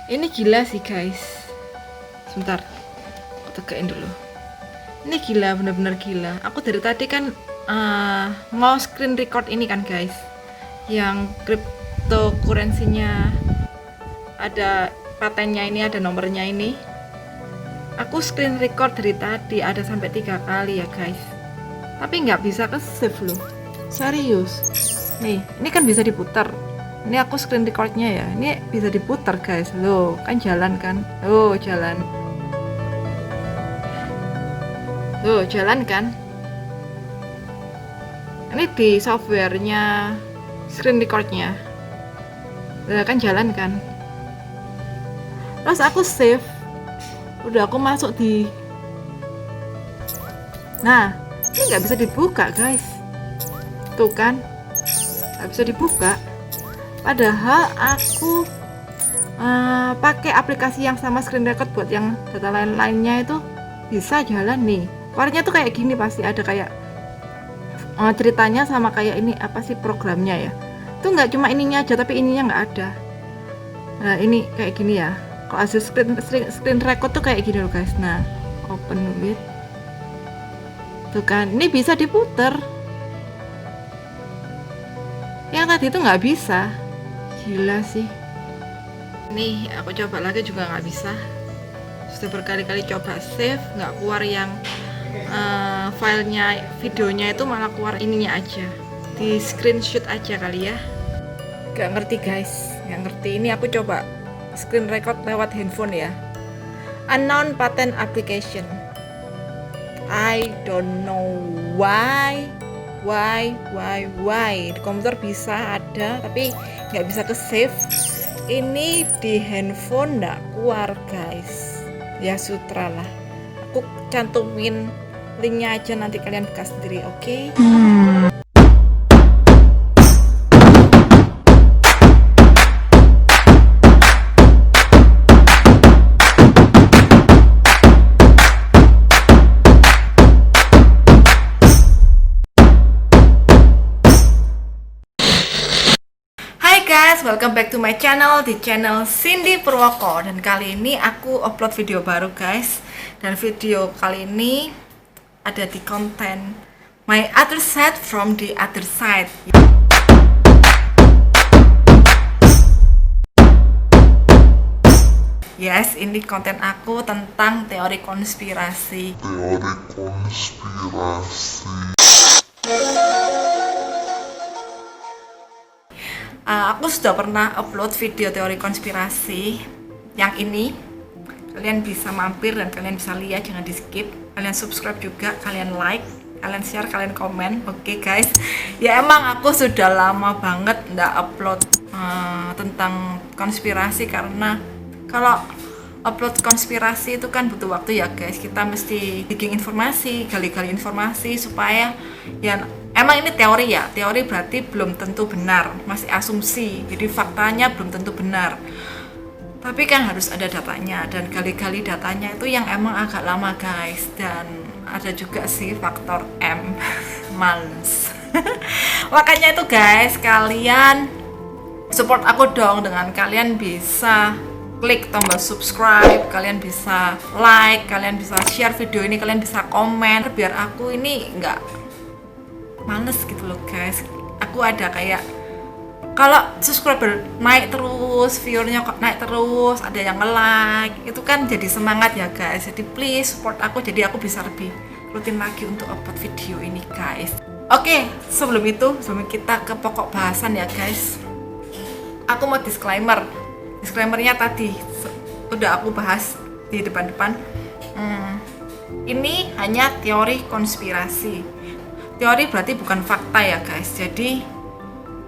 Ini gila sih guys. Sebentar, aku tegain dulu. Ini gila, bener-bener gila. Aku dari tadi kan mau screen record ini kan guys, yang cryptocurrency-nya ada patennya ini, ada nomornya ini. Aku screen record dari tadi ada sampai 3 kali ya guys, tapi nggak bisa ke save loh, serius. Nih, ini kan bisa diputar. Ini aku screen recordnya ya, ini bisa diputar guys. Loh, kan jalan kan? Oh, jalan. Loh, jalan kan? Ini di softwarenya screen recordnya. Loh, kan jalan kan? Terus aku save. Udah aku masuk di. Nah, ini nggak bisa dibuka guys. Tuh kan? Nggak bisa dibuka. Padahal aku pakai aplikasi yang sama screen record buat yang data lain-lainnya itu bisa jalan nih. Warnanya tuh kayak gini, pasti ada kayak ceritanya sama kayak ini apa sih programnya ya. Itu nggak cuma ininya aja, tapi ininya nggak ada. Nah ini kayak gini ya. Kalau hasil screen record tuh kayak gini loh guys. Nah open with. Tuh kan, ini bisa diputer. Yang tadi itu nggak bisa. Gila sih. Nih aku coba lagi juga nggak bisa. Sudah berkali-kali coba save, nggak keluar yang filenya, videonya itu malah keluar ininya aja, di screenshot aja kali ya. Nggak ngerti guys, nggak ngerti. Ini aku coba screen record lewat handphone ya. Unknown patent application. I don't know why. Di komputer bisa ada tapi nggak bisa ke save. Ini di handphone nggak keluar guys. Ya sutra lah, aku cantumin linknya aja, nanti kalian buka sendiri, oke? Guys, welcome back to my channel, di channel Cindy Purwoko. Dan kali ini aku upload video baru guys. Dan video kali ini ada di konten My Other Side from the Other Side. Yes, ini konten aku tentang teori konspirasi. Aku sudah pernah upload video teori konspirasi yang ini. Kalian bisa mampir dan kalian bisa lihat, jangan di skip. Kalian subscribe juga, kalian like, kalian share, kalian komen. Oke guys, ya emang aku sudah lama banget nggak upload tentang konspirasi, karena kalau upload konspirasi itu kan butuh waktu ya guys. Kita mesti digging informasi, gali-gali informasi supaya ya, emang ini teori ya, teori berarti belum tentu benar, masih asumsi, jadi faktanya belum tentu benar. Tapi kan harus ada datanya, dan gali-gali datanya itu yang emang agak lama guys. Dan ada juga sih faktor M, males. Makanya itu guys, kalian support aku dong dengan kalian bisa klik tombol subscribe, kalian bisa like, kalian bisa share video ini, kalian bisa komen, biar aku ini nggak males gitu loh guys. Aku ada kayak, kalau subscriber naik terus, viewernya naik terus, ada yang nge-like, itu kan jadi semangat ya guys. Jadi please support aku, jadi aku bisa lebih rutin lagi untuk upload video ini guys. Oke, sebelum kita ke pokok bahasan ya guys, aku mau disclaimernya tadi udah aku bahas di depan-depan. Ini hanya teori konspirasi. Teori berarti bukan fakta ya guys. Jadi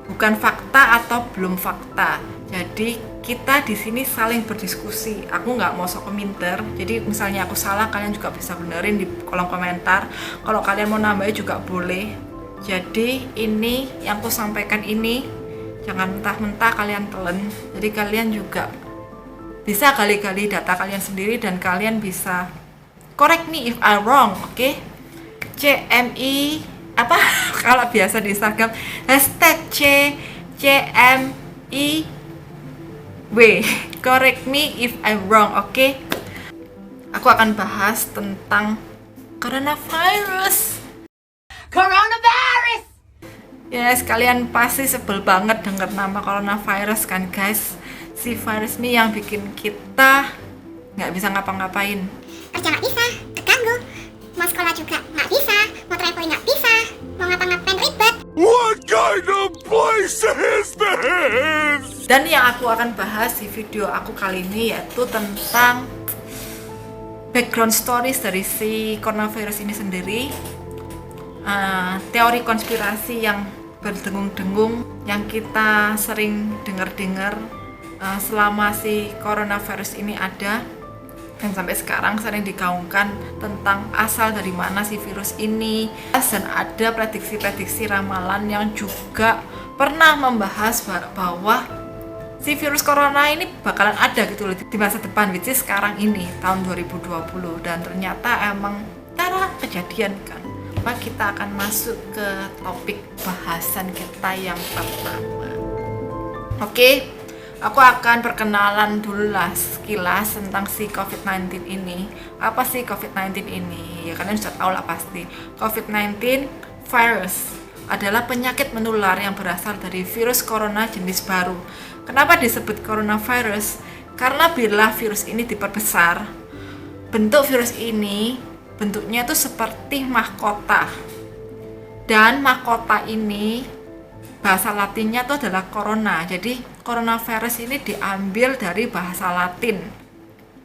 bukan fakta atau belum fakta. Jadi kita di sini saling berdiskusi. Aku nggak mau sok peminter. Jadi misalnya aku salah, kalian juga bisa benerin di kolom komentar. Kalau kalian mau nambahin juga boleh. Jadi ini yang aku sampaikan ini, jangan mentah-mentah kalian telan. Jadi kalian juga bisa gali-gali data kalian sendiri dan kalian bisa correct me if I'm wrong, oke? CMI apa kalau biasa di Instagram hashtag CMI Correct me if I'm wrong, oke? Aku akan bahas tentang coronavirus. Yes, kalian pasti sebel banget denger nama coronavirus kan guys. Si virus ini yang bikin kita nggak bisa ngapa-ngapain. Kerja nggak bisa, keganggu. Mau sekolah juga nggak bisa, mau traveling nggak bisa, mau ngapa-ngapain ribet. What kind of place is this? Dan yang aku akan bahas di video aku kali ini yaitu tentang background stories dari si coronavirus ini sendiri, teori konspirasi yang berdengung-dengung yang kita sering dengar-dengar selama si coronavirus ini ada, dan sampai sekarang sering digaungkan tentang asal dari mana si virus ini, dan ada prediksi-prediksi ramalan yang juga pernah membahas bahwa si virus corona ini bakalan ada gitu loh di masa depan, which is sekarang ini tahun 2020, dan ternyata emang kejadian kan. Maka kita akan masuk ke topik bahasan kita yang pertama. Oke, aku akan perkenalan dulu lah sekilas tentang si COVID-19 ini. Apa sih COVID-19 ini? Ya kalian sudah tahu lah pasti. COVID-19 virus adalah penyakit menular yang berasal dari virus corona jenis baru. Kenapa disebut coronavirus? Karena bila virus ini diperbesar, bentuk virus ini bentuknya itu seperti mahkota. Dan mahkota ini bahasa latinnya itu adalah corona. Jadi coronavirus ini diambil dari bahasa Latin.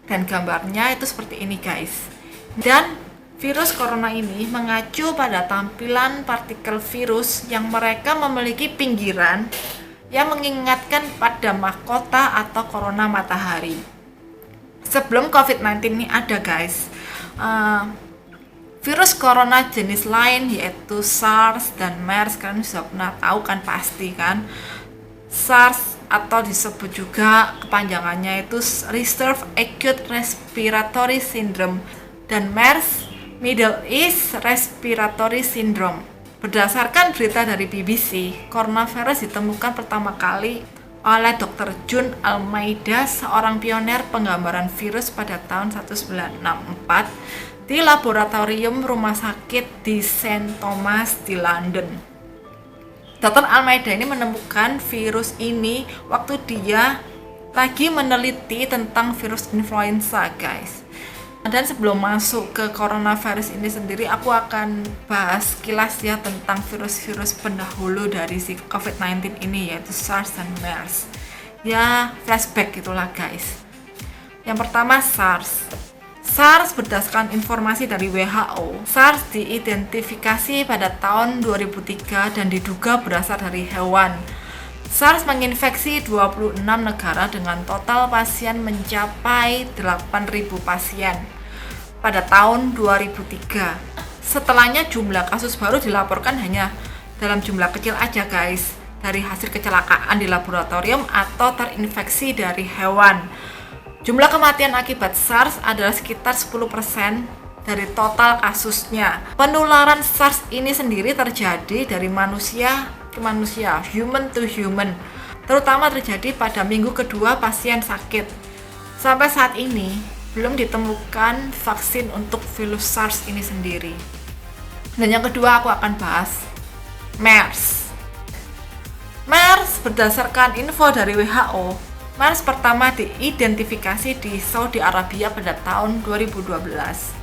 Dan gambarnya itu seperti ini guys. Dan virus corona ini mengacu pada tampilan partikel virus yang mereka memiliki pinggiran yang mengingatkan pada mahkota atau corona matahari. Sebelum COVID-19 ini ada guys, virus corona jenis lain yaitu SARS dan MERS, kalian sudah pernah tahu kan pasti kan. SARS atau disebut juga kepanjangannya itu Reserve Acute Respiratory Syndrome, dan MERS Middle East Respiratory Syndrome. Berdasarkan berita dari BBC, coronavirus ditemukan pertama kali oleh Dr. June Almeida, seorang pioner penggambaran virus pada tahun 1964 di laboratorium rumah sakit di St. Thomas di London. Dr. Almeida ini menemukan virus ini waktu dia lagi meneliti tentang virus influenza guys. Dan sebelum masuk ke coronavirus ini sendiri, aku akan bahas kilas ya tentang virus-virus pendahulu dari si COVID-19 ini, yaitu SARS dan MERS. Ya, flashback itulah guys. Yang pertama SARS. SARS berdasarkan informasi dari WHO, SARS diidentifikasi pada tahun 2003 dan diduga berasal dari hewan. SARS menginfeksi 26 negara dengan total pasien mencapai 8.000 pasien pada tahun 2003. Setelahnya jumlah kasus baru dilaporkan hanya dalam jumlah kecil aja guys, dari hasil kecelakaan di laboratorium atau terinfeksi dari hewan. Jumlah kematian akibat SARS adalah sekitar 10% dari total kasusnya. Penularan SARS ini sendiri terjadi dari manusia ke manusia, human to human, terutama terjadi pada minggu kedua pasien sakit. Sampai saat ini belum ditemukan vaksin untuk virus SARS ini sendiri. Dan yang kedua aku akan bahas MERS. MERS berdasarkan info dari WHO, MERS pertama diidentifikasi di Saudi Arabia pada tahun 2012.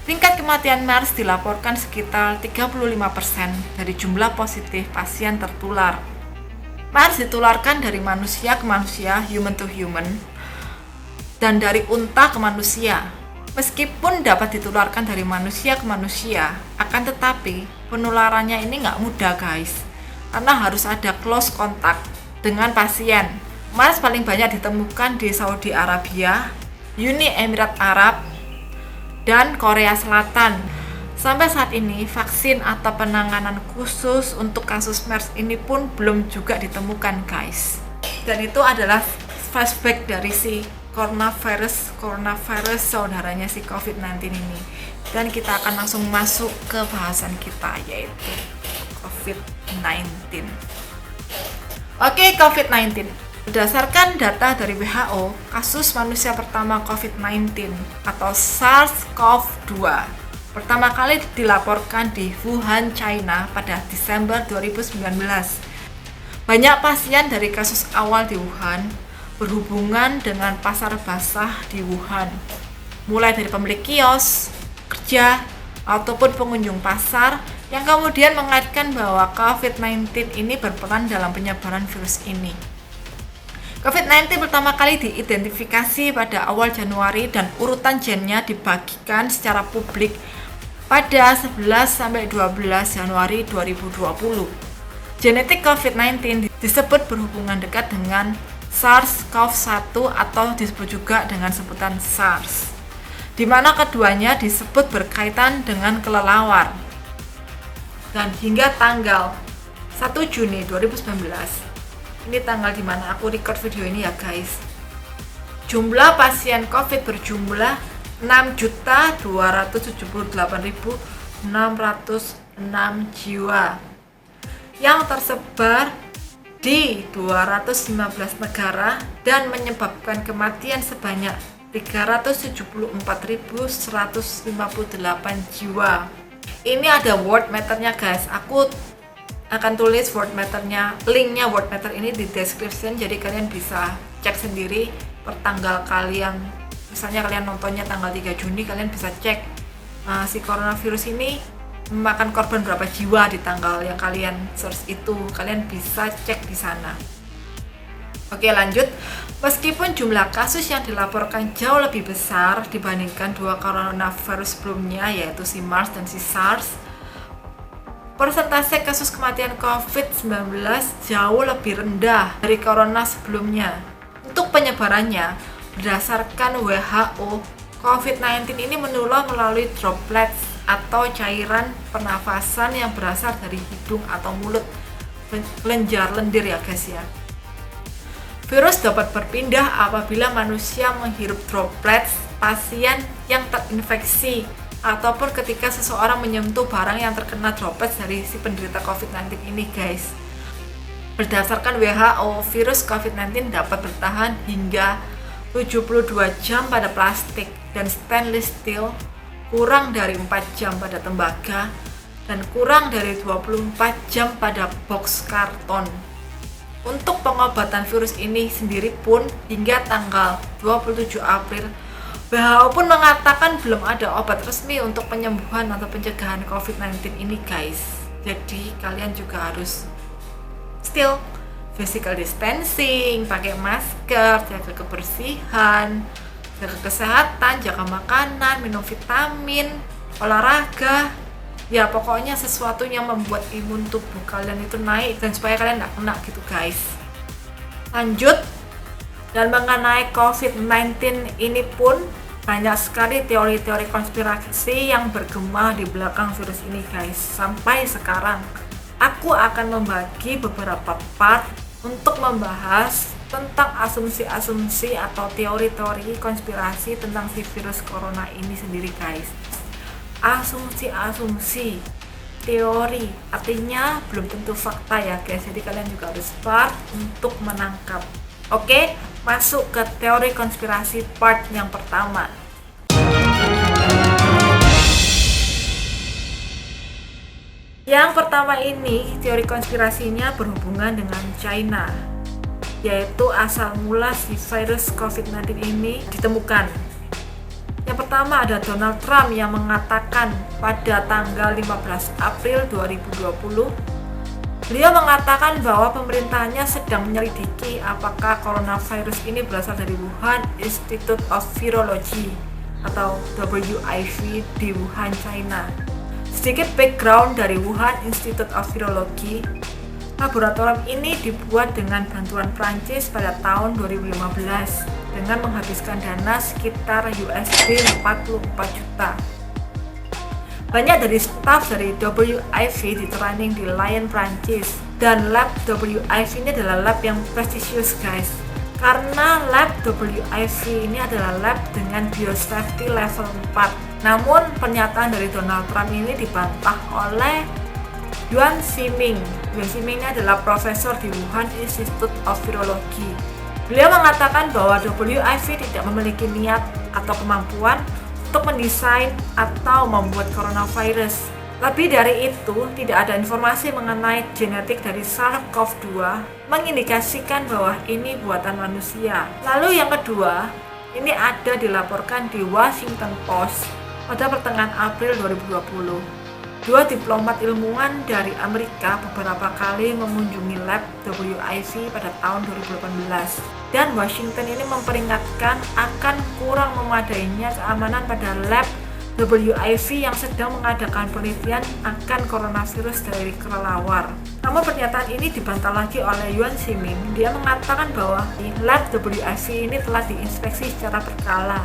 Tingkat kematian MERS dilaporkan sekitar 35% dari jumlah positif pasien tertular. MERS ditularkan dari manusia ke manusia, human to human, dan dari unta ke manusia. Meskipun dapat ditularkan dari manusia ke manusia, akan tetapi penularannya ini nggak mudah guys, karena harus ada close contact dengan pasien. MERS paling banyak ditemukan di Saudi Arabia, Uni Emirat Arab, dan Korea Selatan. Sampai saat ini vaksin atau penanganan khusus untuk kasus MERS ini pun belum juga ditemukan guys. Dan itu adalah flashback dari si coronavirus saudaranya si COVID-19 ini. Dan kita akan langsung masuk ke bahasan kita, yaitu COVID-19. Oke, COVID-19. Berdasarkan data dari WHO, kasus manusia pertama COVID-19 atau SARS-CoV-2 pertama kali dilaporkan di Wuhan, China pada Desember 2019. Banyak pasien dari kasus awal di Wuhan berhubungan dengan pasar basah di Wuhan, mulai dari pemilik kios, kerja, ataupun pengunjung pasar yang kemudian mengaitkan bahwa COVID-19 ini berperan dalam penyebaran virus ini. COVID-19 pertama kali diidentifikasi pada awal Januari dan urutan gennya dibagikan secara publik pada 11-12 Januari 2020. Genetik COVID-19 disebut berhubungan dekat dengan SARS-CoV-1 atau disebut juga dengan sebutan SARS, di mana keduanya disebut berkaitan dengan kelelawar. Dan hingga tanggal 1 Juni 2019, ini tanggal dimana aku record video ini ya guys, jumlah pasien COVID berjumlah 6.278.606 jiwa yang tersebar di 215 negara dan menyebabkan kematian sebanyak 374.158 jiwa. Ini ada word meternya guys, aku akan tulis word meternya, linknya word meter ini di description, jadi kalian bisa cek sendiri per tanggal kalian. Misalnya kalian nontonnya tanggal 3 Juni, kalian bisa cek si coronavirus ini memakan korban berapa jiwa di tanggal yang kalian search itu, kalian bisa cek di sana. Oke, lanjut. Meskipun jumlah kasus yang dilaporkan jauh lebih besar dibandingkan dua coronavirus sebelumnya, yaitu si MERS dan si SARS, persentase kasus kematian COVID-19 jauh lebih rendah dari corona sebelumnya. Untuk penyebarannya, berdasarkan WHO, COVID-19 ini menular melalui droplets atau cairan pernafasan yang berasal dari hidung atau mulut, kelenjar lendir ya guys ya. Virus dapat berpindah apabila manusia menghirup droplets pasien yang terinfeksi ataupun ketika seseorang menyentuh barang yang terkena droplets dari si penderita COVID-19 ini guys. Berdasarkan WHO, virus COVID-19 dapat bertahan hingga 72 jam pada plastik dan stainless steel, kurang dari 4 jam pada tembaga, dan kurang dari 24 jam pada box karton. Untuk pengobatan virus ini sendiri pun hingga tanggal 27 April, WHO pun mengatakan belum ada obat resmi untuk penyembuhan atau pencegahan COVID-19 ini guys. Jadi kalian juga harus still physical distancing, pakai masker, jaga kebersihan, jaga kesehatan, jaga makanan, minum vitamin, olahraga. Ya pokoknya sesuatu yang membuat imun tubuh kalian itu naik dan supaya kalian nggak kena gitu guys. Lanjut. Dan mengenai COVID-19 ini pun banyak sekali teori-teori konspirasi yang bergema di belakang virus ini guys. Sampai sekarang aku akan membagi beberapa part untuk membahas tentang asumsi-asumsi atau teori-teori konspirasi tentang si virus corona ini sendiri guys. Asumsi-asumsi, teori, artinya belum tentu fakta ya guys. Jadi kalian juga harus smart untuk menangkap. Oke, masuk ke teori konspirasi part yang pertama. Yang pertama ini, teori konspirasinya berhubungan dengan China, yaitu asal mula si virus COVID-19 ini ditemukan. Yang pertama ada Donald Trump yang mengatakan pada tanggal 15 April 2020, beliau mengatakan bahwa pemerintahnya sedang menyelidiki apakah coronavirus ini berasal dari Wuhan Institute of Virology atau WIV di Wuhan, China. Sedikit background dari Wuhan Institute of Virology. Laboratorium ini dibuat dengan bantuan Prancis pada tahun 2015 dengan menghabiskan dana sekitar USD 44 juta. Banyak dari staf dari WIV di training di Lyon, Prancis, dan lab WIV ini adalah lab yang prestisius guys, karena lab WIV ini adalah lab dengan biosafety level 4. Namun pernyataan dari Donald Trump ini dibantah oleh Yuan Ximing. Yuan Ximing ini adalah profesor di Wuhan Institute of Virology. Beliau mengatakan bahwa WIV tidak memiliki niat atau kemampuan untuk mendesain atau membuat coronavirus. Lebih dari itu, tidak ada informasi mengenai genetik dari SARS-CoV-2 mengindikasikan bahwa ini buatan manusia. Lalu yang kedua, ini ada dilaporkan di Washington Post pada pertengahan April 2020. Dua diplomat ilmuwan dari Amerika beberapa kali mengunjungi lab WIV pada tahun 2018. Dan Washington ini memperingatkan akan kurang memadainya keamanan pada lab WIV yang sedang mengadakan penelitian akan coronavirus dari kelelawar. Namun pernyataan ini dibantah lagi oleh Yuan Ximing. Dia mengatakan bahwa lab WIV ini telah diinspeksi secara berkala.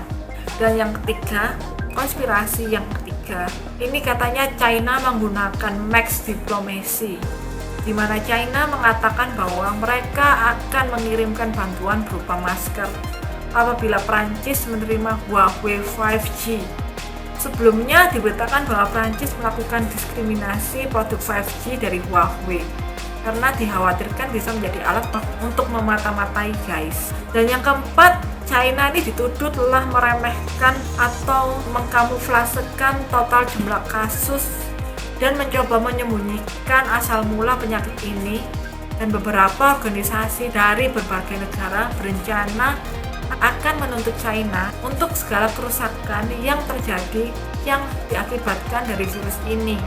Dan yang ketiga, konspirasi yang ketiga, ini katanya China menggunakan max diplomacy, di mana China mengatakan bahwa mereka akan mengirimkan bantuan berupa masker apabila Prancis menerima Huawei 5G. Sebelumnya diberitakan bahwa Prancis melakukan diskriminasi produk 5G dari Huawei karena dikhawatirkan bisa menjadi alat untuk memata-matai guys. Dan yang keempat, China ini dituduh telah meremehkan atau mengkamuflasekan total jumlah kasus dan mencoba menyembunyikan asal mula penyakit ini, dan beberapa organisasi dari berbagai negara berencana akan menuntut China untuk segala kerusakan yang terjadi yang diakibatkan dari virus ini.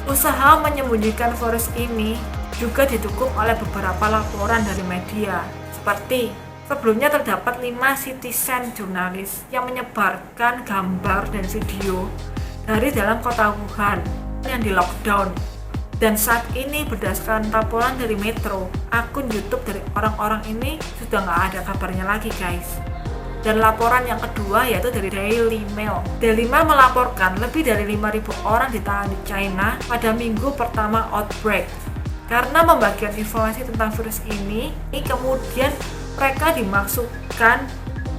Usaha menyembunyikan virus ini juga didukung oleh beberapa laporan dari media, seperti sebelumnya terdapat 5 citizen jurnalis yang menyebarkan gambar dan video dari dalam kota Wuhan yang di lockdown. Dan saat ini berdasarkan laporan dari Metro, akun YouTube dari orang-orang ini sudah nggak ada kabarnya lagi guys. Dan laporan yang kedua yaitu dari Daily Mail. Daily Mail melaporkan lebih dari 5.000 orang ditahan di China pada minggu pertama outbreak. Karena membagikan informasi tentang virus ini kemudian mereka dimasukkan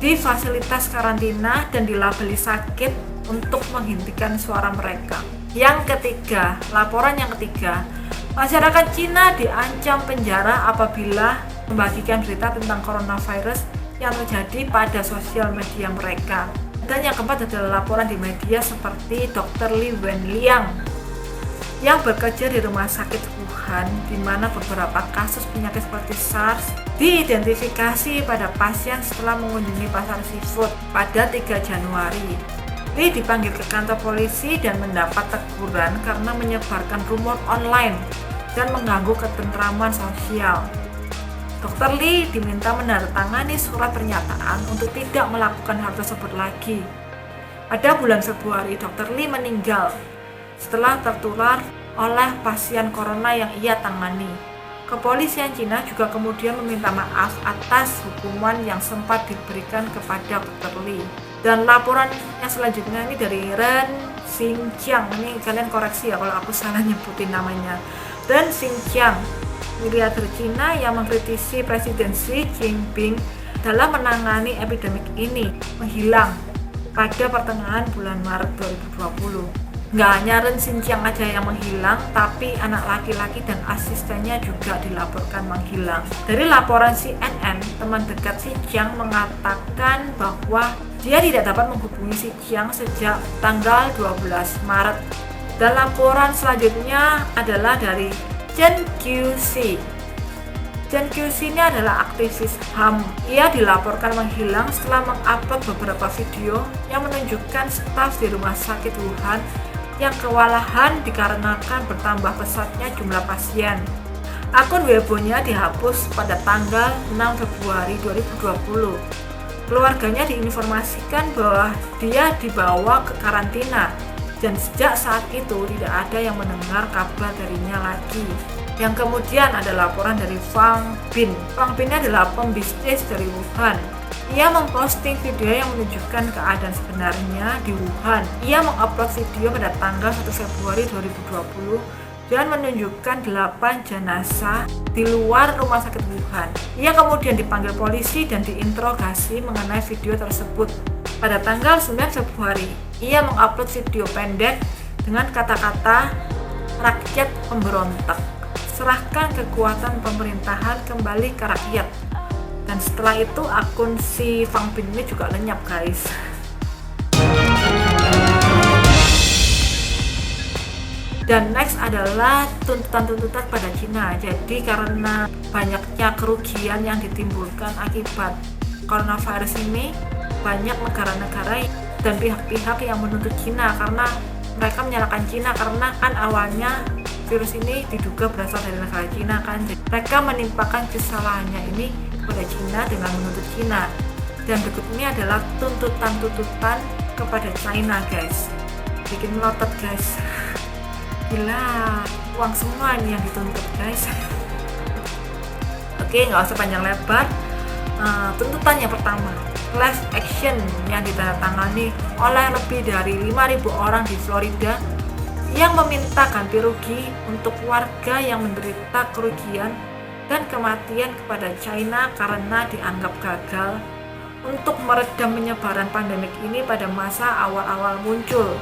di fasilitas karantina dan dilabeli sakit untuk menghentikan suara mereka. Yang ketiga, laporan yang ketiga, masyarakat Cina diancam penjara apabila membagikan berita tentang coronavirus yang terjadi pada sosial media mereka. Dan yang keempat adalah laporan di media seperti Dr. Li Wenliang yang bekerja di rumah sakit Wuhan, di mana beberapa kasus penyakit seperti SARS diidentifikasi pada pasien setelah mengunjungi pasar seafood pada 3 Januari. Li dipanggil ke kantor polisi dan mendapat teguran karena menyebarkan rumor online dan mengganggu ketentraman sosial. Dr. Li diminta menandatangani surat pernyataan untuk tidak melakukan hal tersebut lagi. Pada bulan Februari, Dr. Li meninggal setelah tertular oleh pasien corona yang ia tangani. Kepolisian Cina juga kemudian meminta maaf atas hukuman yang sempat diberikan kepada Dr. Li. Dan laporan yang selanjutnya ini dari Ren Xinjiang. Ini kalian koreksi ya kalau aku salah nyebutin namanya. Ren Xinjiang, miliarder Cina yang mengkritisi Presiden Xi Jinping dalam menangani epidemik ini, menghilang pada pertengahan bulan Maret 2020. Nggak hanya Ren Xinjiang aja yang menghilang, tapi anak laki-laki dan asistennya juga dilaporkan menghilang. Dari laporan CNN, teman dekat Xinjiang mengatakan bahwa dia tidak dapat menghubungi Xinjiang sejak tanggal 12 Maret. Dan laporan selanjutnya adalah dari Chen Qiushi. Chen Qiushi ini adalah aktivis HAM. Ia dilaporkan menghilang setelah mengupload beberapa video yang menunjukkan staf di rumah sakit Wuhan yang kewalahan dikarenakan bertambah pesatnya jumlah pasien. Akun Weibo-nya dihapus pada tanggal 6 Februari 2020. Keluarganya diinformasikan bahwa dia dibawa ke karantina dan sejak saat itu tidak ada yang mendengar kabar darinya lagi. Yang kemudian ada laporan dari Fang Bin. Fang Bin adalah pembisnis dari Wuhan. Ia memposting video yang menunjukkan keadaan sebenarnya di Wuhan. Ia mengupload video pada tanggal 1 Februari 2020 dan menunjukkan 8 jenazah di luar rumah sakit Wuhan. Ia kemudian dipanggil polisi dan diinterogasi mengenai video tersebut. Pada tanggal 9 Februari, ia mengupload video pendek dengan kata-kata rakyat pemberontak. Serahkan kekuatan pemerintahan kembali ke rakyat. Dan setelah itu akun si Fang Bingbing juga lenyap guys. Dan next adalah tuntutan-tuntutan pada Cina. Jadi karena banyaknya kerugian yang ditimbulkan akibat coronavirus ini, banyak negara-negara dan pihak-pihak yang menuntut Cina karena mereka menyalahkan Cina karena kan awalnya virus ini diduga berasal dari negara Cina kan. Jadi, mereka menimpakan kesalahannya ini kepada Cina dengan menuntut Cina. Dan berikut ini adalah tuntutan-tuntutan kepada China guys. Bikin melotot guys. Gila, uang semua nih yang dituntut guys. Oke, nggak usah panjang lebar. Tuntutan yang pertama, class action yang ditandatangani oleh lebih dari 5.000 orang di Florida yang meminta ganti rugi untuk warga yang menderita kerugian dan kematian kepada China karena dianggap gagal untuk meredam penyebaran pandemik ini pada masa awal-awal muncul.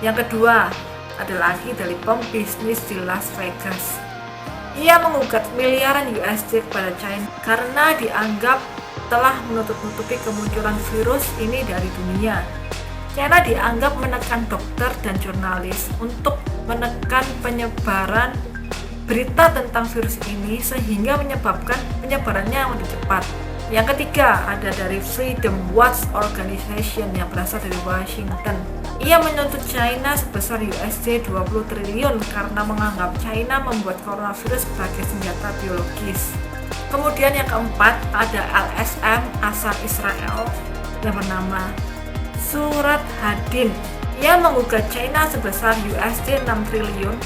Yang kedua, ada lagi dari pembisnis di Las Vegas. Ia menggugat miliaran USD kepada China karena dianggap telah menutup-nutupi kemunculan virus ini dari dunia. China dianggap menekan dokter dan jurnalis untuk menekan penyebaran berita tentang virus ini sehingga menyebabkan penyebarannya yang lebih cepat. Yang ketiga ada dari Freedom Watch Organization yang berasal dari Washington. Ia menuntut China sebesar USD 20 triliun karena menganggap China membuat coronavirus sebagai senjata biologis. Kemudian yang keempat ada LSM asal Israel yang bernama Surat Hadin. Ia menggugat China sebesar USD 6 triliun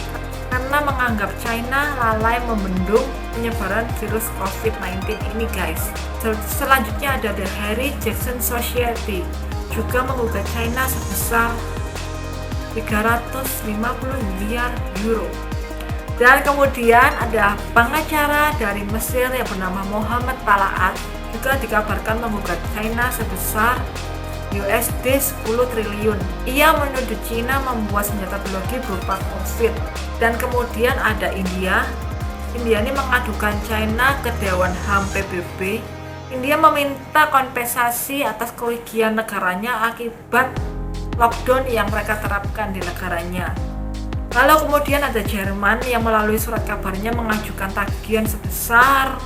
karena menganggap China lalai membendung penyebaran virus COVID-19 ini guys. Selanjutnya ada The Harry Jackson Society juga menggugat China sebesar 350 miliar euro. Dan kemudian ada pengacara dari Mesir yang bernama Muhammad Talaat juga dikabarkan menggugat China sebesar USD 10 triliun. Ia menuduh China membuat senjata biologi berupa COVID. Dan kemudian ada India. India ini mengadukan China ke Dewan HAM PBB. India meminta kompensasi atas kerugian negaranya akibat lockdown yang mereka terapkan di negaranya. Lalu kemudian ada Jerman yang melalui surat kabarnya mengajukan tagihan sebesar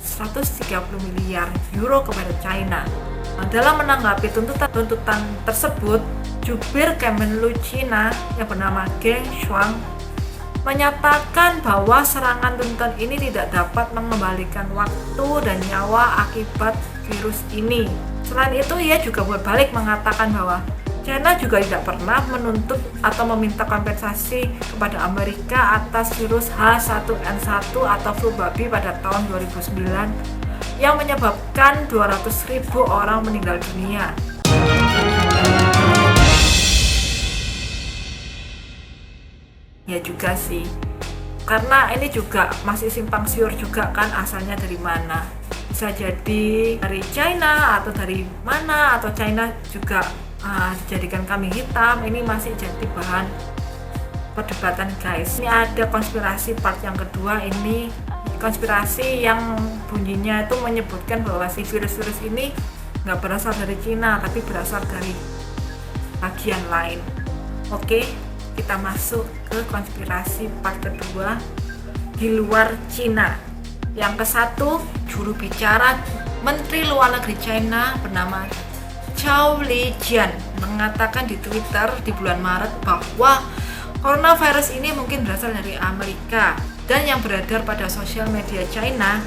130 miliar euro kepada China. Dalam menanggapi tuntutan tersebut, jubir Kemenlu China yang bernama Geng Shuang menyatakan bahwa serangan tuntutan ini tidak dapat mengembalikan waktu dan nyawa akibat virus ini. Selain itu, ia juga berbalik mengatakan bahwa China juga tidak pernah menuntut atau meminta kompensasi kepada Amerika atas virus H1N1 atau flu babi pada tahun 2009 yang menyebabkan 200.000 orang meninggal dunia. Ya juga sih, karena ini juga masih simpang siur juga kan asalnya dari mana. Bisa jadi dari China atau dari mana, atau China juga dijadikan kambing hitam. Ini masih jadi bahan perdebatan guys. Ini ada konspirasi part yang kedua, ini konspirasi yang bunyinya itu menyebutkan bahwa si virus-virus ini nggak berasal dari Cina tapi berasal dari bagian lain. Oke, kita masuk ke konspirasi part kedua di luar Cina. Yang ke-1, juru bicara Menteri Luar Negeri China bernama Zhao Lijian mengatakan di Twitter di bulan Maret bahwa coronavirus ini mungkin berasal dari Amerika, dan yang beredar pada sosial media China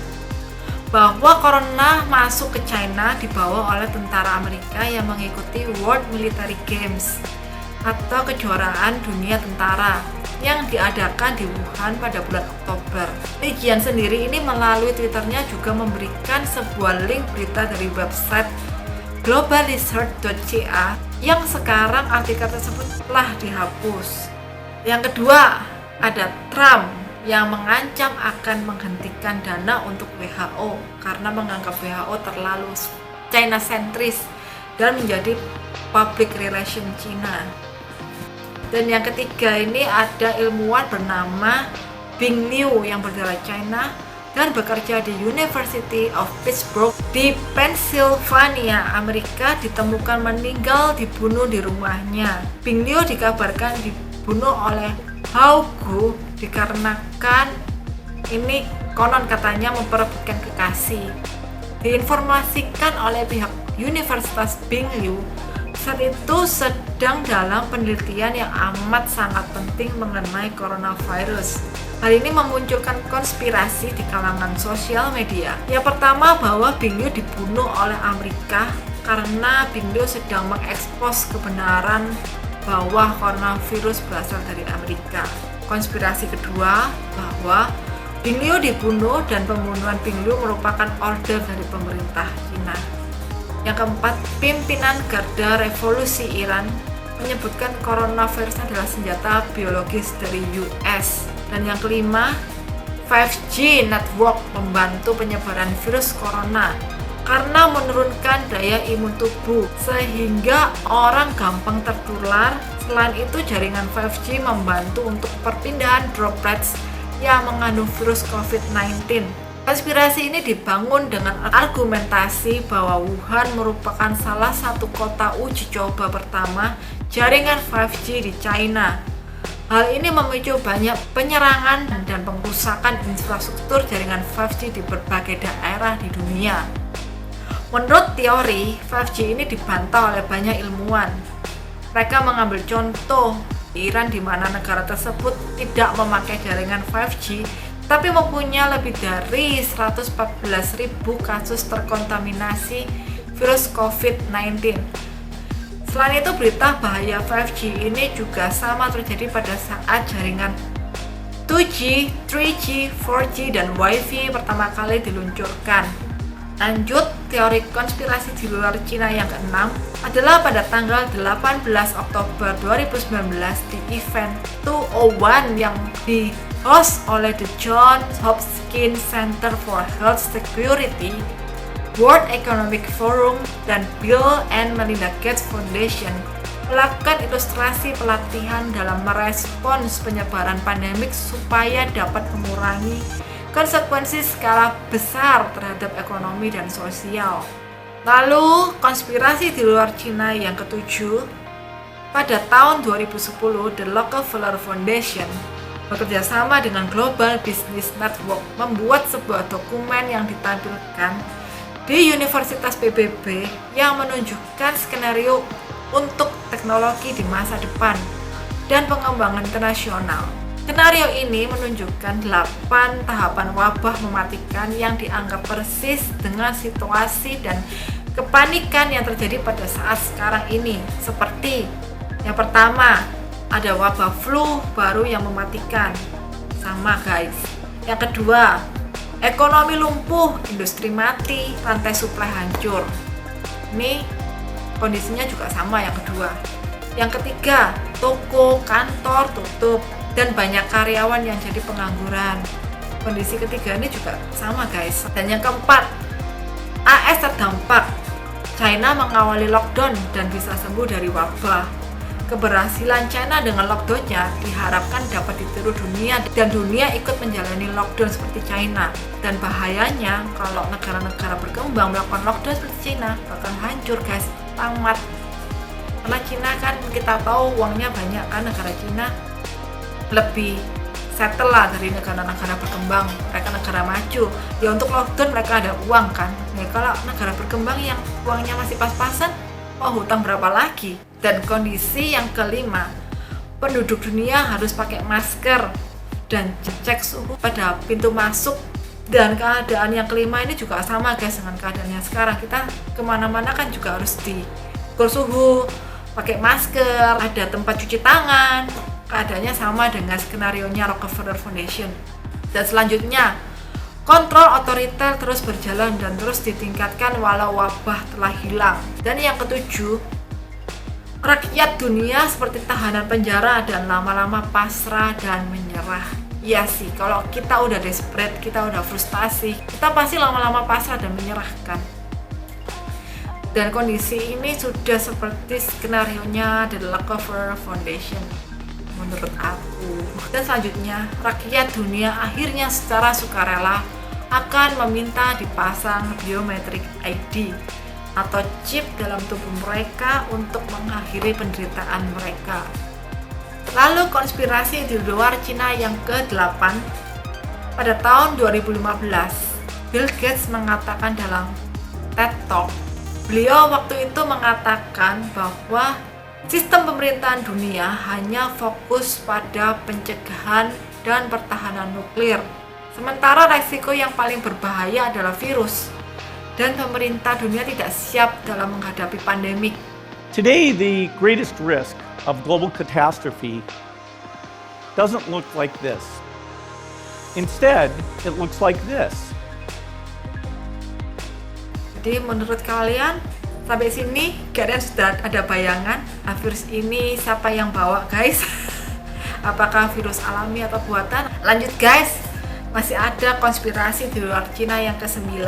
bahwa corona masuk ke China dibawa oleh tentara Amerika yang mengikuti World Military Games atau kejuaraan dunia tentara yang diadakan di Wuhan pada bulan Oktober. Lijian sendiri ini melalui Twitternya juga memberikan sebuah link berita dari website globalresearch.ca yang sekarang artikel tersebut telah dihapus. Yang kedua, ada Trump yang mengancam akan menghentikan dana untuk WHO karena menganggap WHO terlalu China sentris dan menjadi public relation China. Dan yang ketiga ini ada ilmuwan bernama Bing Liu yang berdarah China dan bekerja di University of Pittsburgh di Pennsylvania, Amerika, ditemukan meninggal dibunuh di rumahnya. Bing Liu dikabarkan dibunuh oleh Hao Gu dikarenakan ini konon katanya memperebutkan kekasih. Diinformasikan oleh pihak Universitas Bing Liu saat itu sedang dalam penelitian yang amat sangat penting mengenai coronavirus. Hal ini memunculkan konspirasi di kalangan sosial media. Yang pertama, bahwa Bing Liu dibunuh oleh Amerika karena Bing Liu sedang mengekspos kebenaran bahwa coronavirus berasal dari Amerika. Konspirasi kedua, bahwa Bing Liu dibunuh dan pembunuhan Bing Liu merupakan order dari pemerintah Cina. Yang keempat, pimpinan Garda Revolusi Iran menyebutkan coronavirus adalah senjata biologis dari US. Dan yang kelima, 5G network membantu penyebaran virus corona karena menurunkan daya imun tubuh sehingga orang gampang tertular. Selain itu, jaringan 5G membantu untuk perpindahan droplets yang mengandung virus COVID-19. Konspirasi ini dibangun dengan argumentasi bahwa Wuhan merupakan salah satu kota uji coba pertama jaringan 5G di China. Hal ini memicu banyak penyerangan dan pengrusakan infrastruktur jaringan 5G di berbagai daerah di dunia. Menurut teori, 5G ini dibantah oleh banyak ilmuwan. Mereka mengambil contoh Iran di mana negara tersebut tidak memakai jaringan 5G tapi mempunyai lebih dari 114.000 kasus terkontaminasi virus COVID-19. Selain itu, berita bahaya 5G ini juga sama terjadi pada saat jaringan 2G, 3G, 4G, dan Wi-Fi pertama kali diluncurkan. Lanjut, teori konspirasi di luar Cina yang keenam adalah pada tanggal 18 Oktober 2019 di event 201 yang di-host oleh The Johns Hopkins Center for Health Security, World Economic Forum, dan Bill and Melinda Gates Foundation melakukan ilustrasi pelatihan dalam merespons penyebaran pandemik supaya dapat mengurangi konsekuensi skala besar terhadap ekonomi dan sosial. Lalu, konspirasi di luar Cina yang ketujuh, pada tahun 2010, The Rockefeller Foundation bekerja sama dengan Global Business Network membuat sebuah dokumen yang ditampilkan di Universitas PBB yang menunjukkan skenario untuk teknologi di masa depan dan pengembangan internasional. Skenario ini menunjukkan 8 tahapan wabah mematikan yang dianggap persis dengan situasi dan kepanikan yang terjadi pada saat sekarang ini. Seperti yang pertama, ada wabah flu baru yang mematikan. Sama guys. Yang kedua, ekonomi lumpuh, industri mati, rantai suplai hancur. Ini kondisinya juga sama yang kedua. Yang ketiga, toko, kantor tutup dan banyak karyawan yang jadi pengangguran. Kondisi ketiga ini juga sama guys. Dan yang keempat, AS terdampak. China mengawali lockdown dan bisa sembuh dari wabah. Keberhasilan China dengan lockdownnya diharapkan dapat ditiru dunia dan dunia ikut menjalani lockdown seperti China. Dan bahayanya kalau negara-negara berkembang melakukan lockdown seperti China bakal hancur guys, tamat. Karena China kan kita tahu uangnya banyak kan, negara China lebih settle lah dari negara-negara berkembang. Mereka negara maju ya, untuk lockdown mereka ada uang kan ya. Kalau negara berkembang yang uangnya masih pas-pasan, mau hutang berapa lagi. Dan kondisi yang kelima, penduduk dunia harus pakai masker dan cek suhu pada pintu masuk. Dan keadaan yang kelima ini juga sama guys dengan keadaannya sekarang. Kita kemana-mana kan juga harus diukur suhu, pakai masker, ada tempat cuci tangan. Keadaannya sama dengan skenarionya Rockefeller Foundation. Dan selanjutnya, kontrol otoriter terus berjalan dan terus ditingkatkan walau wabah telah hilang. Dan yang ketujuh, rakyat dunia seperti tahanan penjara dan lama-lama pasrah dan menyerah. Iya sih, kalau kita udah desperate, kita udah frustasi, kita pasti lama-lama pasrah dan menyerahkan. Dan kondisi ini sudah seperti skenarionya The Rockefeller Foundation menurut aku. Dan selanjutnya, rakyat dunia akhirnya secara sukarela akan meminta dipasang biometric ID atau chip dalam tubuh mereka untuk mengakhiri penderitaan mereka. Lalu konspirasi di luar Cina yang ke-8, pada tahun 2015, Bill Gates mengatakan dalam TED Talk, beliau waktu itu mengatakan bahwa sistem pemerintahan dunia hanya fokus pada pencegahan dan pertahanan nuklir, sementara resiko yang paling berbahaya adalah virus, dan pemerintah dunia tidak siap dalam menghadapi pandemik. Today, the greatest risk of global catastrophe doesn't look like this. Instead, it looks like this. Jadi menurut kalian sampai sini kalian sudah ada bayangan virus ini siapa yang bawa, guys? Apakah virus alami atau buatan? Lanjut guys, masih ada konspirasi di luar Cina yang ke-9.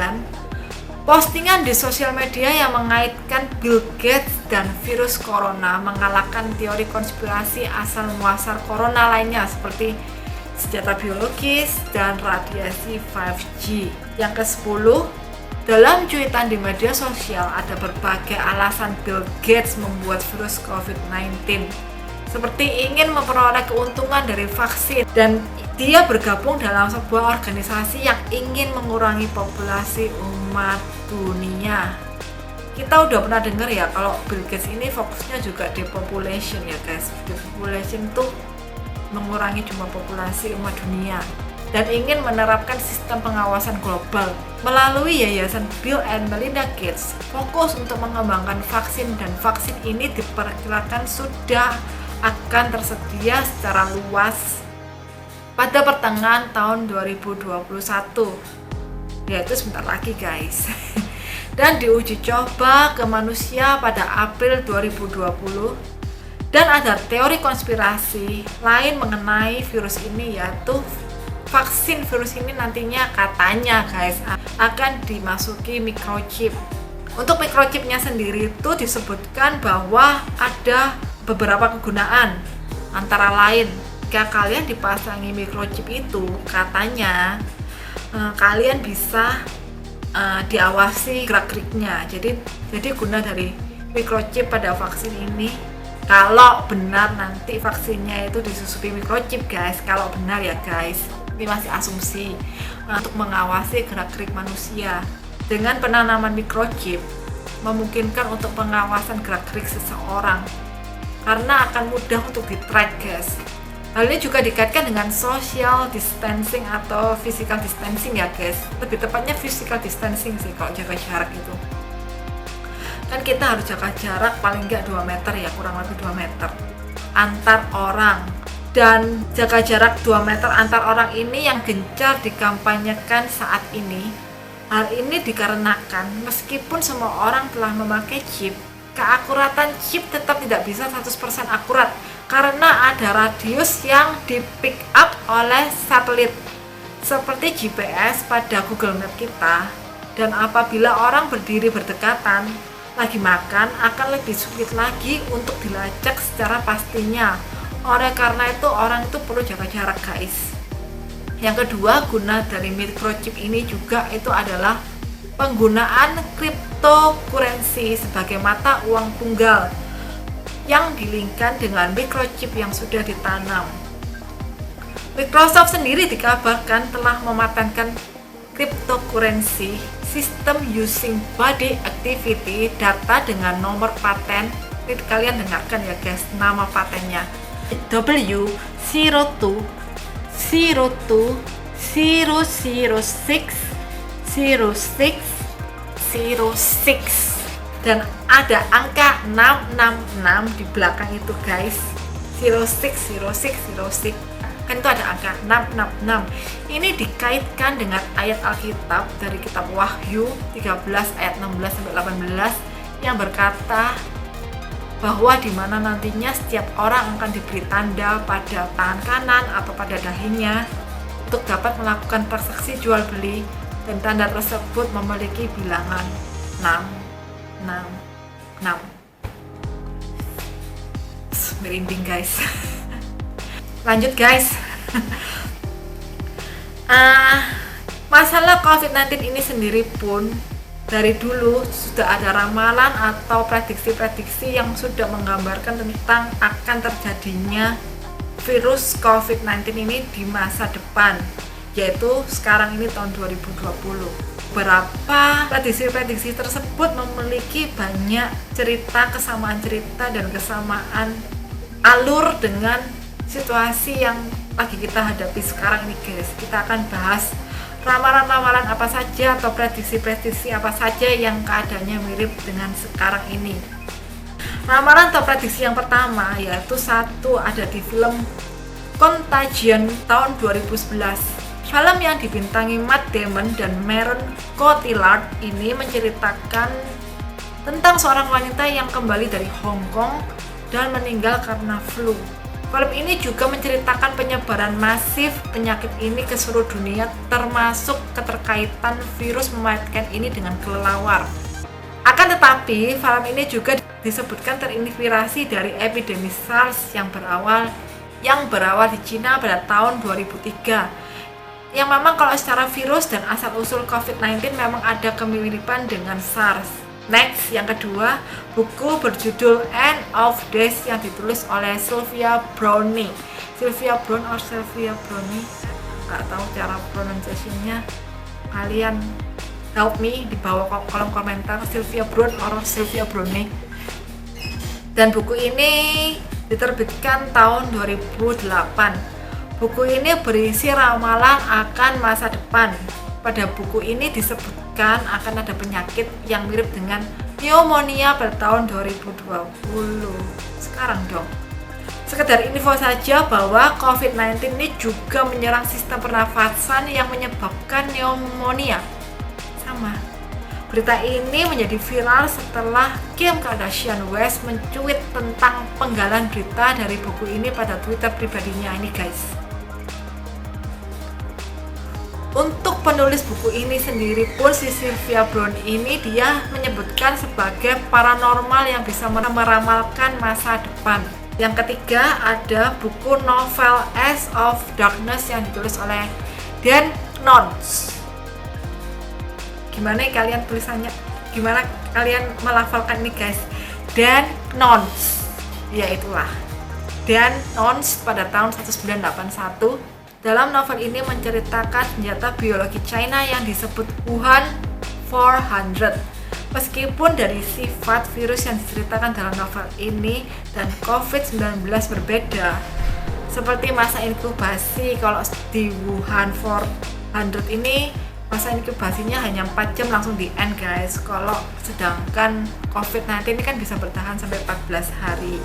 Postingan di sosial media yang mengaitkan Bill Gates dan virus corona mengalahkan teori konspirasi asal muasal corona lainnya seperti senjata biologis dan radiasi 5G. Yang ke-10, dalam cuitan di media sosial ada berbagai alasan Bill Gates membuat virus COVID-19, seperti ingin memperoleh keuntungan dari vaksin, dan dia bergabung dalam sebuah organisasi yang ingin mengurangi populasi umat dunia. Kita udah pernah dengar ya kalau Bill Gates ini fokusnya juga depopulation ya guys. Depopulation tuh mengurangi jumlah populasi umat dunia dan ingin menerapkan sistem pengawasan global melalui yayasan Bill and Melinda Gates, fokus untuk mengembangkan vaksin, dan vaksin ini diperkirakan sudah akan tersedia secara luas pada pertengahan tahun 2021, yaitu sebentar lagi guys. Dan diuji coba ke manusia pada April 2020. Dan ada teori konspirasi lain mengenai virus ini, yaitu vaksin virus ini nantinya katanya guys akan dimasuki microchip. Untuk microchipnya sendiri itu disebutkan bahwa ada beberapa kegunaan, antara lain jika kalian dipasangi microchip itu katanya kalian bisa diawasi gerak-geriknya. Jadi guna dari microchip pada vaksin ini, kalau benar nanti vaksinnya itu disusupi microchip guys, kalau benar ya guys, ini masih asumsi, untuk mengawasi gerak-gerik manusia. Dengan penanaman microchip memungkinkan untuk pengawasan gerak-gerik seseorang karena akan mudah untuk di-track guys. Hal ini juga dikaitkan dengan social distancing atau physical distancing ya guys. Lebih tepatnya physical distancing sih kalau jaga jarak itu. Kan kita harus jaga jarak paling nggak 2 meter ya, kurang lebih 2 meter antar orang. Dan jaga jarak 2 meter antar orang ini yang gencar dikampanyekan saat ini. Hal ini dikarenakan meskipun semua orang telah memakai chip, keakuratan chip tetap tidak bisa 100% akurat karena ada radius yang di pick up oleh satelit seperti GPS pada Google Map kita. Dan apabila orang berdiri berdekatan lagi makan, akan lebih sulit lagi untuk dilacak secara pastinya. Oleh karena itu orang itu perlu jaga jarak guys. Yang kedua, guna dari microchip ini juga itu adalah penggunaan cryptocurrency sebagai mata uang tunggal yang dilingkan dengan microchip yang sudah ditanam. Microsoft sendiri dikabarkan telah mematenkan cryptocurrency system using body activity data dengan nomor paten. Ini kalian dengarkan ya guys, nama patennya W00200600606 dan ada angka 666 di belakang itu guys. 060606 kan itu ada angka 666. Ini dikaitkan dengan ayat Alkitab dari kitab Wahyu 13 ayat 16 sampai 18 yang berkata bahwa di mana nantinya setiap orang akan diberi tanda pada tangan kanan atau pada dahinya untuk dapat melakukan transaksi jual beli, dan tanda tersebut memiliki bilangan 666. Merinding guys. Lanjut guys. Masalah COVID-19 ini sendiri pun dari dulu sudah ada ramalan atau prediksi-prediksi yang sudah menggambarkan tentang akan terjadinya virus COVID-19 ini di masa depan, yaitu sekarang ini tahun 2020. Beberapa prediksi-prediksi tersebut memiliki banyak kesamaan cerita dan kesamaan alur dengan situasi yang lagi kita hadapi sekarang ini guys. Kita akan bahas ramalan-ramalan apa saja atau prediksi-prediksi apa saja yang keadaannya mirip dengan sekarang ini. Ramalan atau prediksi yang pertama yaitu satu ada di film Contagion tahun 2011. Film yang dibintangi Matt Damon dan Marion Cotillard ini menceritakan tentang seorang wanita yang kembali dari Hong Kong dan meninggal karena flu. Film ini juga menceritakan penyebaran masif penyakit ini ke seluruh dunia, termasuk keterkaitan virus mematikan ini dengan kelelawar. Akan tetapi, film ini juga disebutkan terinspirasi dari epidemi SARS yang berawal di Cina pada tahun 2003. Yang memang kalau secara virus dan asal-usul COVID-19 memang ada kemiripan dengan SARS. Next, yang kedua, buku berjudul End of Days yang ditulis oleh Sylvia Brownie. Sylvia Brownie, nggak tahu cara pronunciation-nya. Kalian help me di bawah kolom komentar, Sylvia Brownie. Dan buku ini diterbitkan tahun 2008. Buku ini berisi ramalan akan masa depan. Pada buku ini disebutkan akan ada penyakit yang mirip dengan pneumonia pada tahun 2020. Sekarang dong. Sekedar info saja bahwa COVID-19 ini juga menyerang sistem pernafasan yang menyebabkan pneumonia. Sama. Berita ini menjadi viral setelah Kim Kardashian West mencuit tentang penggalan berita dari buku ini pada Twitter pribadinya ini guys. Untuk penulis buku ini sendiri pun si Sylvia Brownie ini dia menyebutkan sebagai paranormal yang bisa meramalkan masa depan. Yang ketiga ada buku novel Edge of Darkness yang ditulis oleh Dan Knowles. Gimana kalian tulisannya? Gimana kalian melafalkan ini guys? Dan Knowles. Ya itulah. Dan Knowles pada tahun 1981. Dalam novel ini menceritakan senjata biologi China yang disebut Wuhan 400. Meskipun dari sifat virus yang diceritakan dalam novel ini dan COVID-19 berbeda, seperti masa inkubasi, kalau di Wuhan 400 ini masa inkubasinya hanya 4 jam langsung di end guys. Kalau sedangkan COVID-19 ini kan bisa bertahan sampai 14 hari.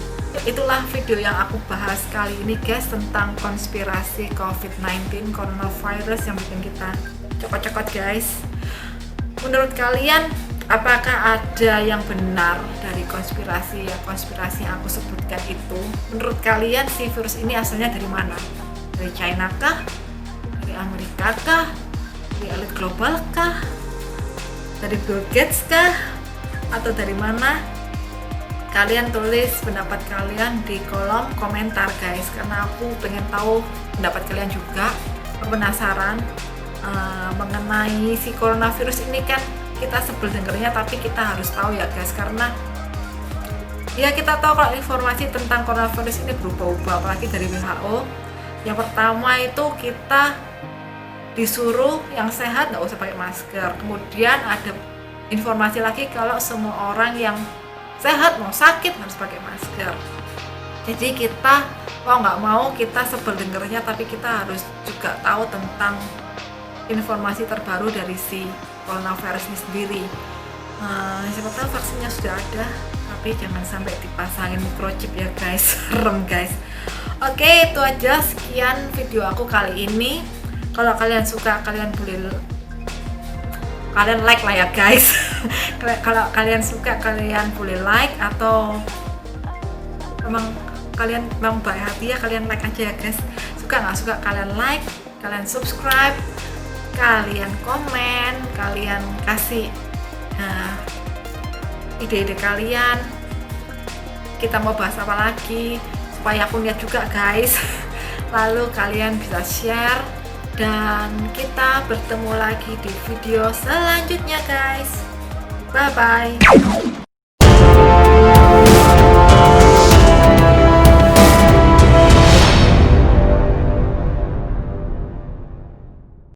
Itulah video yang aku bahas kali ini guys tentang konspirasi COVID-19 coronavirus yang bikin kita cokot-cokot guys. Menurut kalian apakah ada yang benar dari konspirasi yang aku sebutkan itu? Menurut kalian si virus ini asalnya dari mana? Dari China kah? Dari Amerika kah? Dari elit global kah? Dari Bill Gates kah? Atau dari mana? Kalian tulis pendapat kalian di kolom komentar guys, karena aku pengen tahu pendapat kalian juga. Aku penasaran mengenai si coronavirus ini kan kita sebel dengernya, tapi kita harus tahu ya guys, karena ya kita tahu kalau informasi tentang coronavirus ini berubah-ubah, apalagi dari WHO. Yang pertama itu kita disuruh yang sehat nggak usah pakai masker. Kemudian ada informasi lagi kalau semua orang yang sehat mau sakit harus pakai masker. Jadi kita nggak mau kita sebel dengernya, tapi kita harus juga tahu tentang informasi terbaru dari si coronavirus ini sendiri. Siapa tahu vaksinnya sudah ada, tapi jangan sampai dipasangin microchip ya guys. Serem guys. Oke, itu aja sekian video aku kali ini. Kalau kalian suka, kalian like lah ya guys. Kalau kalian suka, kalian boleh like, atau kalian memang baik hati ya, kalian like aja ya guys. Suka nggak suka kalian like, kalian subscribe, kalian komen, kalian kasih ide-ide kalian, kita mau bahas apa lagi supaya aku lihat juga guys. Lalu kalian bisa share Dan kita bertemu lagi di video selanjutnya guys. Bye bye.